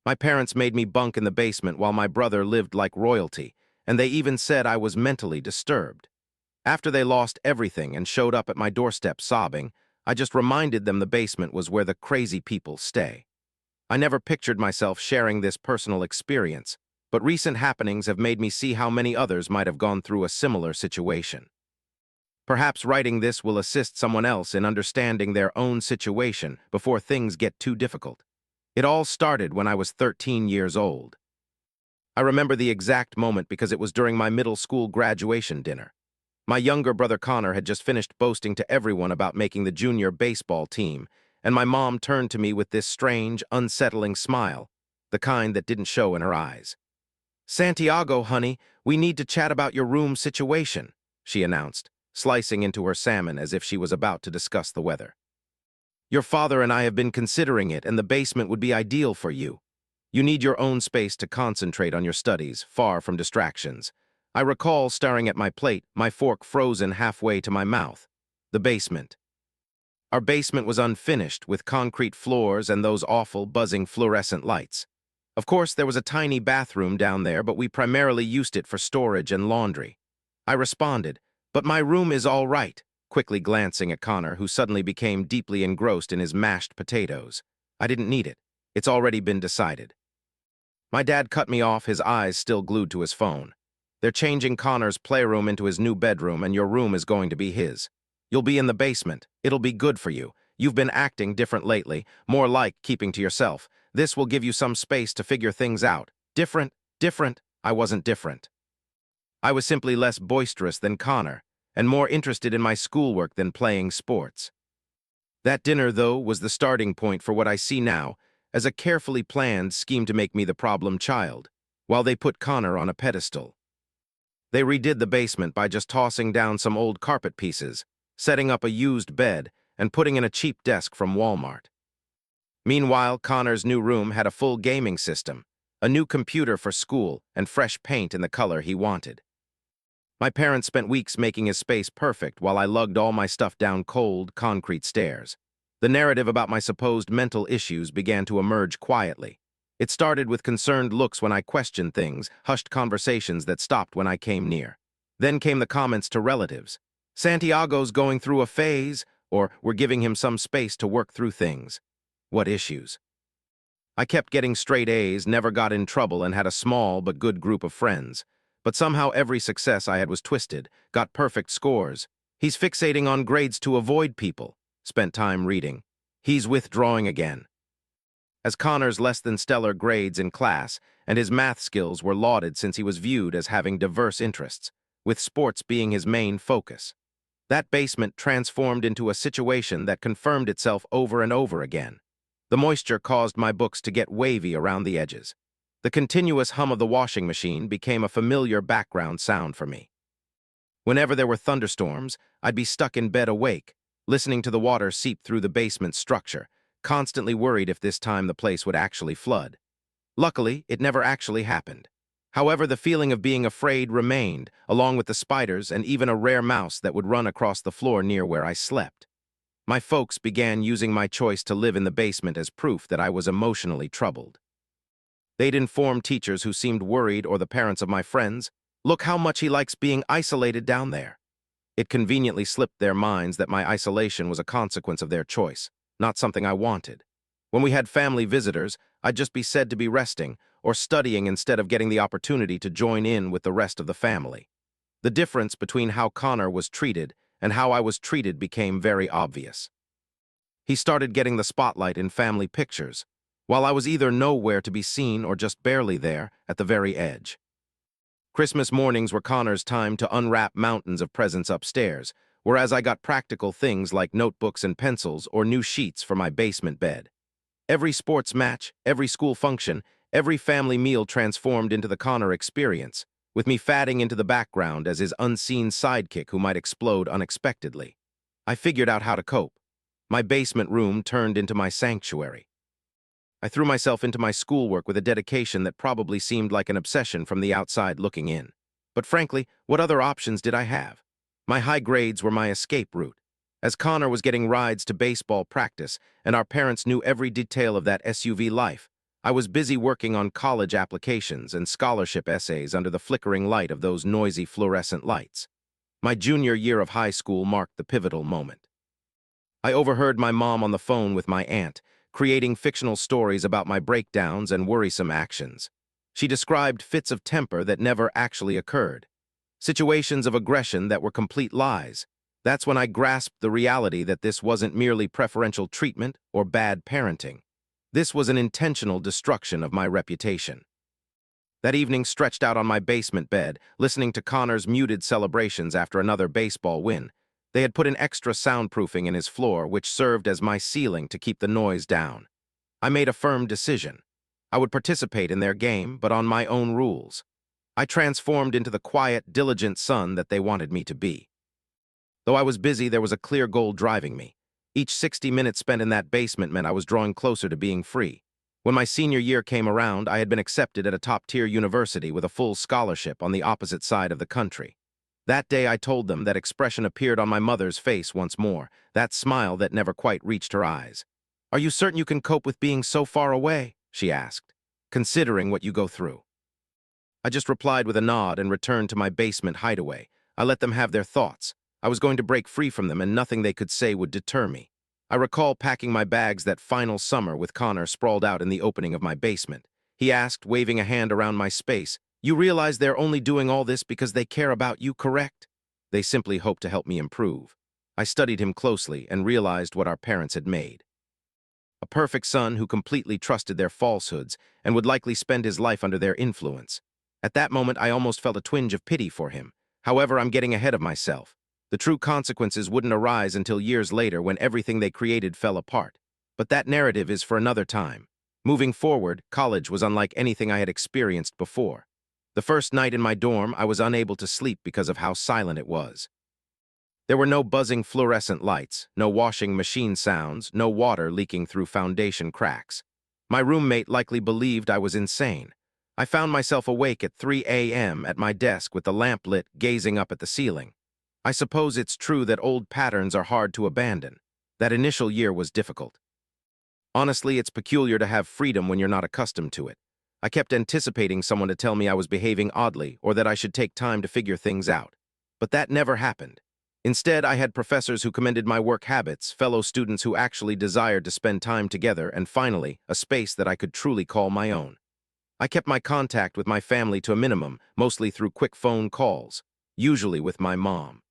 My parents made me bunk in the basement while my brother lived like royalty, and they even said I was mentally disturbed. After they lost everything and showed up at my doorstep sobbing, I just reminded them the basement was where the crazy people stay. I never pictured myself sharing this personal experience, but recent happenings have made me see how many others might have gone through a similar situation. Perhaps writing this will assist someone else in understanding their own situation before things get too difficult. It all started when I was 13 years old. I remember the exact moment because it was during my middle school graduation dinner. My younger brother Connor had just finished boasting to everyone about making the junior baseball team, and my mom turned to me with this strange, unsettling smile, the kind that didn't show in her eyes. "Santiago, honey, we need to chat about your room situation," she announced, slicing into her salmon as if she was about to discuss the weather. "Your father and I have been considering it, and the basement would be ideal for you. You need your own space to concentrate on your studies, far from distractions." I recall staring at my plate, my fork frozen halfway to my mouth. The basement. Our basement was unfinished, with concrete floors and those awful, buzzing fluorescent lights. Of course, there was a tiny bathroom down there, but we primarily used it for storage and laundry. I responded, "But my room is all right," quickly glancing at Connor, who suddenly became deeply engrossed in his mashed potatoes. "I didn't need it. It's already been decided." My dad cut me off, his eyes still glued to his phone. "They're changing Connor's playroom into his new bedroom, and your room is going to be his. You'll be in the basement. It'll be good for you. You've been acting different lately, more like keeping to yourself. This will give you some space to figure things out. Different, different." I wasn't different. I was simply less boisterous than Connor, and more interested in my schoolwork than playing sports. That dinner, though, was the starting point for what I see now as a carefully planned scheme to make me the problem child, while they put Connor on a pedestal. They redid the basement by just tossing down some old carpet pieces, setting up a used bed, and putting in a cheap desk from Walmart. Meanwhile, Connor's new room had a full gaming system, a new computer for school, and fresh paint in the color he wanted. My parents spent weeks making his space perfect while I lugged all my stuff down cold, concrete stairs. The narrative about my supposed mental issues began to emerge quietly. It started with concerned looks when I questioned things, hushed conversations that stopped when I came near. Then came the comments to relatives. "Santiago's going through a phase," or "We're giving him some space to work through things." What issues? I kept getting straight A's, never got in trouble, and had a small but good group of friends. But somehow every success I had was twisted, got perfect scores. "He's fixating on grades to avoid people." Spent time reading. "He's withdrawing again." As Connor's less-than-stellar grades in class and his math skills were lauded since he was viewed as having diverse interests, with sports being his main focus. That basement transformed into a situation that confirmed itself over and over again. The moisture caused my books to get wavy around the edges. The continuous hum of the washing machine became a familiar background sound for me. Whenever there were thunderstorms, I'd be stuck in bed awake, listening to the water seep through the basement structure, constantly worried if this time the place would actually flood. Luckily, it never actually happened. However, the feeling of being afraid remained, along with the spiders and even a rare mouse that would run across the floor near where I slept. My folks began using my choice to live in the basement as proof that I was emotionally troubled. They'd inform teachers who seemed worried or the parents of my friends, "Look how much he likes being isolated down there." It conveniently slipped their minds that my isolation was a consequence of their choice, not something I wanted. When we had family visitors, I'd just be said to be resting or studying instead of getting the opportunity to join in with the rest of the family. The difference between how Connor was treated and how I was treated became very obvious. He started getting the spotlight in family pictures, while I was either nowhere to be seen or just barely there, at the very edge. Christmas mornings were Connor's time to unwrap mountains of presents upstairs, whereas I got practical things like notebooks and pencils or new sheets for my basement bed. Every sports match, every school function, every family meal transformed into the Connor experience, with me fading into the background as his unseen sidekick who might explode unexpectedly. I figured out how to cope. My basement room turned into my sanctuary. I threw myself into my schoolwork with a dedication that probably seemed like an obsession from the outside looking in. But frankly, what other options did I have? My high grades were my escape route. As Connor was getting rides to baseball practice, and our parents knew every detail of that SUV life, I was busy working on college applications and scholarship essays under the flickering light of those noisy fluorescent lights. My junior year of high school marked the pivotal moment. I overheard my mom on the phone with my aunt, creating fictional stories about my breakdowns and worrisome actions. She described fits of temper that never actually occurred, situations of aggression that were complete lies. That's when I grasped the reality that this wasn't merely preferential treatment or bad parenting. This was an intentional destruction of my reputation. That evening, stretched out on my basement bed, listening to Connor's muted celebrations after another baseball win. They had put an extra soundproofing in his floor, which served as my ceiling to keep the noise down. I made a firm decision. I would participate in their game, but on my own rules. I transformed into the quiet, diligent son that they wanted me to be. Though I was busy, there was a clear goal driving me. Each 60 minutes spent in that basement meant I was drawing closer to being free. When my senior year came around, I had been accepted at a top-tier university with a full scholarship on the opposite side of the country. That day I told them, that expression appeared on my mother's face once more, that smile that never quite reached her eyes. "Are you certain you can cope with being so far away?" she asked, "considering what you go through." I just replied with a nod and returned to my basement hideaway. I let them have their thoughts. I was going to break free from them, and nothing they could say would deter me. I recall packing my bags that final summer with Connor sprawled out in the opening of my basement. He asked, waving a hand around my space, "You realize they're only doing all this because they care about you, correct?" "They simply hope to help me improve." I studied him closely and realized what our parents had made. A perfect son who completely trusted their falsehoods and would likely spend his life under their influence. At that moment, I almost felt a twinge of pity for him. However, I'm getting ahead of myself. The true consequences wouldn't arise until years later, when everything they created fell apart. But that narrative is for another time. Moving forward, college was unlike anything I had experienced before. The first night in my dorm, I was unable to sleep because of how silent it was. There were no buzzing fluorescent lights, no washing machine sounds, no water leaking through foundation cracks. My roommate likely believed I was insane. I found myself awake at 3 a.m. at my desk with the lamp lit, gazing up at the ceiling. I suppose it's true that old patterns are hard to abandon. That initial year was difficult. Honestly, it's peculiar to have freedom when you're not accustomed to it. I kept anticipating someone to tell me I was behaving oddly or that I should take time to figure things out. But that never happened. Instead, I had professors who commended my work habits, fellow students who actually desired to spend time together, and finally, a space that I could truly call my own. I kept my contact with my family to a minimum, mostly through quick phone calls, usually with my mom.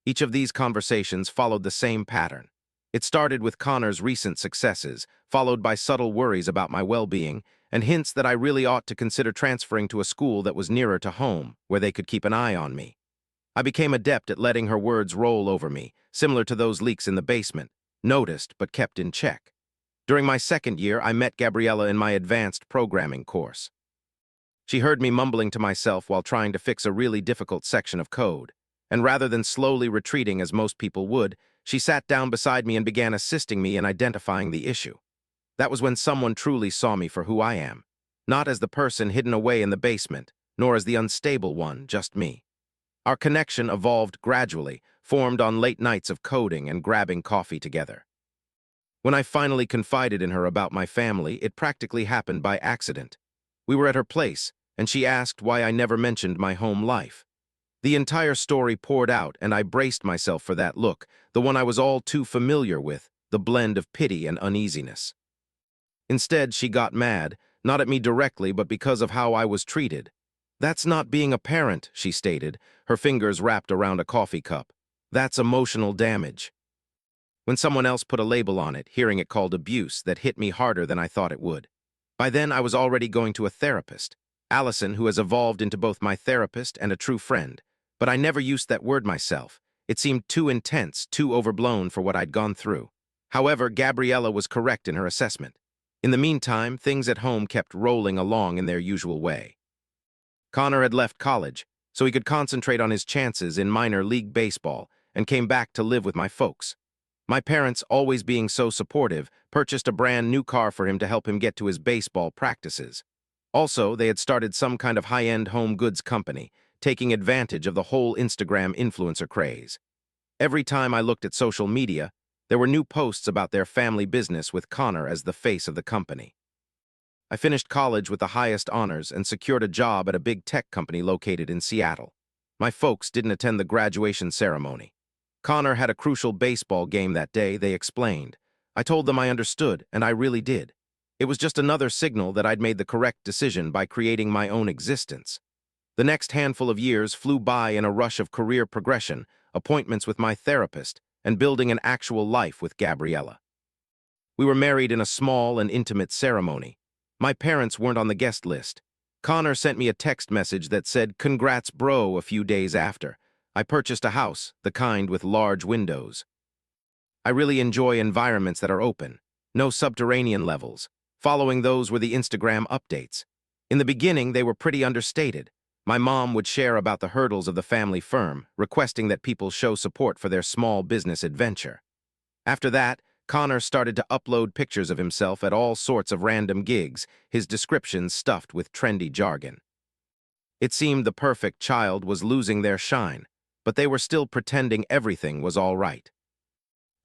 Each of these conversations followed the same pattern. It started with Connor's recent successes, followed by subtle worries about my well-being, and hints that I really ought to consider transferring to a school that was nearer to home, where they could keep an eye on me. I became adept at letting her words roll over me, similar to those leaks in the basement, noticed but kept in check. During my second year, I met Gabriella in my advanced programming course. She heard me mumbling to myself while trying to fix a really difficult section of code, and rather than slowly retreating as most people would, she sat down beside me and began assisting me in identifying the issue. That was when someone truly saw me for who I am, not as the person hidden away in the basement, nor as the unstable one, just me. Our connection evolved gradually, formed on late nights of coding and grabbing coffee together. When I finally confided in her about my family, it practically happened by accident. We were at her place, and she asked why I never mentioned my home life. The entire story poured out, and I braced myself for that look, the one I was all too familiar with, the blend of pity and uneasiness. Instead, she got mad, not at me directly, but because of how I was treated. "That's not being a parent," she stated, her fingers wrapped around a coffee cup. "That's emotional damage." When someone else put a label on it, hearing it called abuse, that hit me harder than I thought it would. By then, I was already going to a therapist, Allison, who has evolved into both my therapist and a true friend. But I never used that word myself. It seemed too intense, too overblown for what I'd gone through. However, Gabriella was correct in her assessment. In the meantime, things at home kept rolling along in their usual way. Connor had left college, so he could concentrate on his chances in minor league baseball, and came back to live with my folks. My parents, always being so supportive, purchased a brand new car for him to help him get to his baseball practices. Also, they had started some kind of high-end home goods company, taking advantage of the whole Instagram influencer craze. Every time I looked at social media, there were new posts about their family business with Connor as the face of the company. I finished college with the highest honors and secured a job at a big tech company located in Seattle. My folks didn't attend the graduation ceremony. Connor had a crucial baseball game that day, they explained. I told them I understood, and I really did. It was just another signal that I'd made the correct decision by creating my own existence. The next handful of years flew by in a rush of career progression, appointments with my therapist, and building an actual life with Gabriella. We were married in a small and intimate ceremony. My parents weren't on the guest list. Connor sent me a text message that said, "Congrats, bro," a few days after. I purchased a house, the kind with large windows. I really enjoy environments that are open, no subterranean levels. Following those were the Instagram updates. In the beginning, they were pretty understated. My mom would share about the hurdles of the family firm, requesting that people show support for their small business adventure. After that, Connor started to upload pictures of himself at all sorts of random gigs, his descriptions stuffed with trendy jargon. It seemed the perfect child was losing their shine, but they were still pretending everything was all right.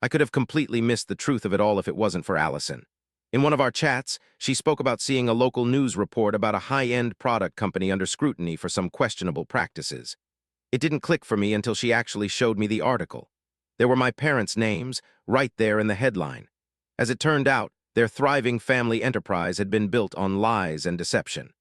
I could have completely missed the truth of it all if it wasn't for Allison. In one of our chats, she spoke about seeing a local news report about a high-end product company under scrutiny for some questionable practices. It didn't click for me until she actually showed me the article. There were my parents' names, right there in the headline. As it turned out, their thriving family enterprise had been built on lies and deception.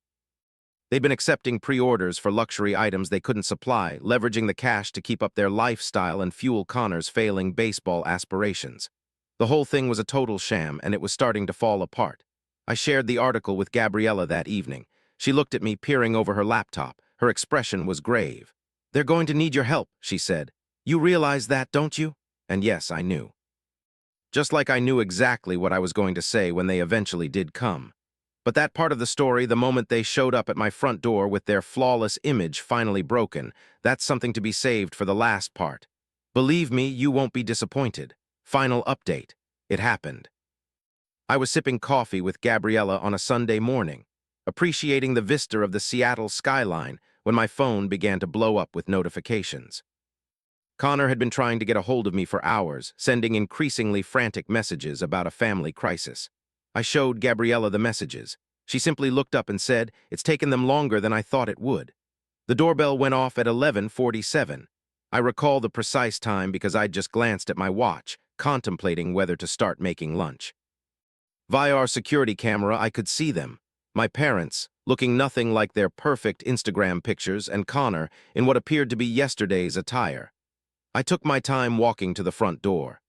They'd been accepting pre-orders for luxury items they couldn't supply, leveraging the cash to keep up their lifestyle and fuel Connor's failing baseball aspirations. The whole thing was a total sham, and it was starting to fall apart. I shared the article with Gabriella that evening. She looked at me, peering over her laptop. Her expression was grave. "They're going to need your help," she said. "You realize that, don't you?" And yes, I knew. Just like I knew exactly what I was going to say when they eventually did come. But that part of the story, the moment they showed up at my front door with their flawless image finally broken, that's something to be saved for the last part. Believe me, you won't be disappointed. Final update. It happened. I was sipping coffee with Gabriella on a Sunday morning, appreciating the vista of the Seattle skyline when my phone began to blow up with notifications. Connor had been trying to get a hold of me for hours, sending increasingly frantic messages about a family crisis. I showed Gabriella the messages. She simply looked up and said, "It's taken them longer than I thought it would." The doorbell went off at 11:47. I recall the precise time because I'd just glanced at my watch, contemplating whether to start making lunch. Via our security camera, I could see them. My parents, looking nothing like their perfect Instagram pictures, and Connor in what appeared to be yesterday's attire. I took my time walking to the front door.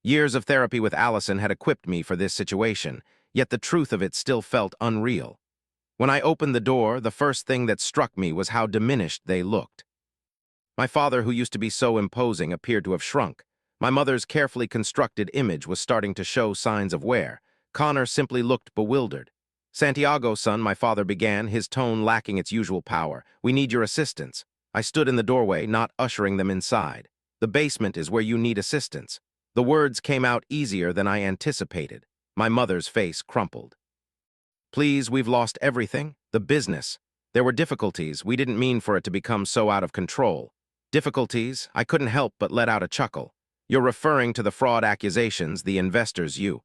Years of therapy with Allison had equipped me for this situation, yet the truth of it still felt unreal. When I opened the door, the first thing that struck me was how diminished they looked. My father, who used to be so imposing, appeared to have shrunk. My mother's carefully constructed image was starting to show signs of wear. Connor simply looked bewildered. "Santiago, son," my father began, his tone lacking its usual power. "We need your assistance." I stood in the doorway, not ushering them inside. "The basement is where you need assistance." The words came out easier than I anticipated. My mother's face crumpled. "Please, we've lost everything. The business. There were difficulties. We didn't mean for it to become so out of control." "Difficulties?" I couldn't help but let out a chuckle. "You're referring to the fraud accusations, the investors you."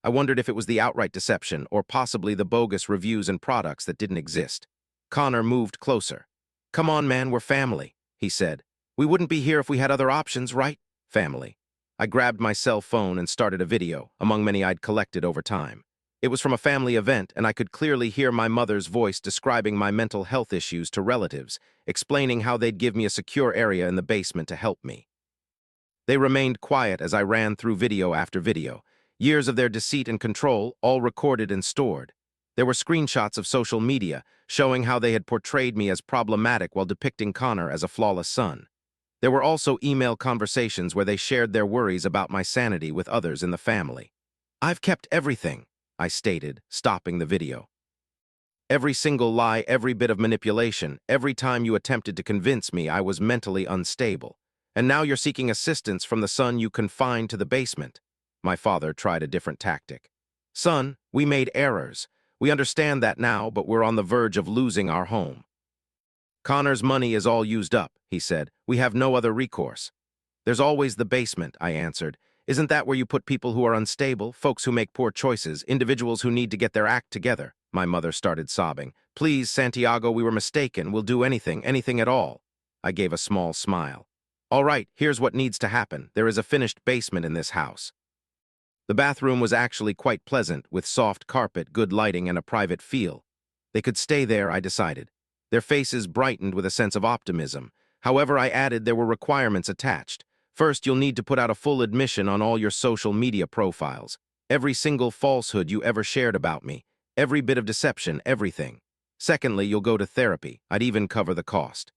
I wondered if it was the outright deception or possibly the bogus reviews and products that didn't exist. Connor moved closer. "Come on, man, we're family," he said. "We wouldn't be here if we had other options, right? Family." I grabbed my cell phone and started a video, among many I'd collected over time. It was from a family event, and I could clearly hear my mother's voice describing my mental health issues to relatives, explaining how they'd give me a secure area in the basement to help me. They remained quiet as I ran through video after video, years of their deceit and control, all recorded and stored. There were screenshots of social media, showing how they had portrayed me as problematic while depicting Connor as a flawless son. There were also email conversations where they shared their worries about my sanity with others in the family. "I've kept everything," I stated, stopping the video. "Every single lie, every bit of manipulation, every time you attempted to convince me I was mentally unstable. And now you're seeking assistance from the son you confined to the basement." My father tried a different tactic. "Son, we made errors. We understand that now, but we're on the verge of losing our home. Connor's money is all used up," he said. "We have no other recourse." "There's always the basement," I answered. Isn't that where you put people who are unstable, folks who make poor choices, individuals who need to get their act together? My mother started sobbing. Please, Santiago, we were mistaken. We'll do anything, anything at all. I gave a small smile. All right, here's what needs to happen. There is a finished basement in this house. The bathroom was actually quite pleasant, with soft carpet, good lighting, and a private feel. They could stay there, I decided. Their faces brightened with a sense of optimism. However, I added there were requirements attached. First, you'll need to put out a full admission on all your social media profiles. Every single falsehood you ever shared about me. Every bit of deception, everything. Secondly, you'll go to therapy. I'd even cover the cost.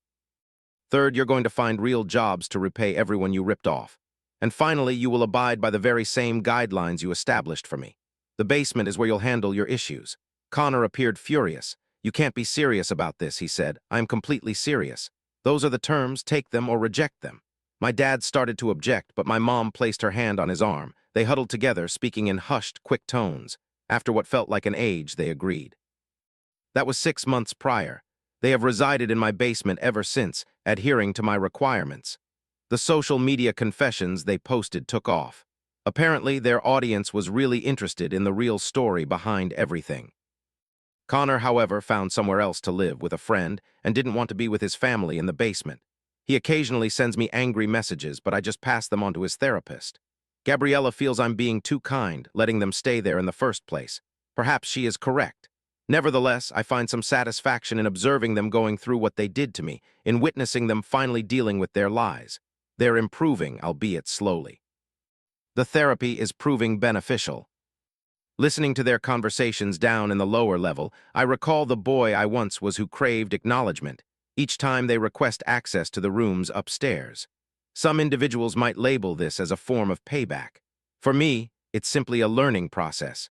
Third, you're going to find real jobs to repay everyone you ripped off. And finally, you will abide by the very same guidelines you established for me. The basement is where you'll handle your issues. Connor appeared furious. You can't be serious about this, he said. I am completely serious. Those are the terms, take them or reject them. My dad started to object, but my mom placed her hand on his arm. They huddled together, speaking in hushed, quick tones. After what felt like an age, they agreed. That was 6 months prior. They have resided in my basement ever since, adhering to my requirements. The social media confessions they posted took off. Apparently, their audience was really interested in the real story behind everything. Connor, however, found somewhere else to live with a friend and didn't want to be with his family in the basement. He occasionally sends me angry messages, but I just pass them on to his therapist. Gabriella feels I'm being too kind, letting them stay there in the first place. Perhaps she is correct. Nevertheless, I find some satisfaction in observing them going through what they did to me, in witnessing them finally dealing with their lies. They're improving, albeit slowly. The therapy is proving beneficial. Listening to their conversations down in the lower level, I recall the boy I once was who craved acknowledgement, each time they request access to the rooms upstairs. Some individuals might label this as a form of payback. For me, it's simply a learning process.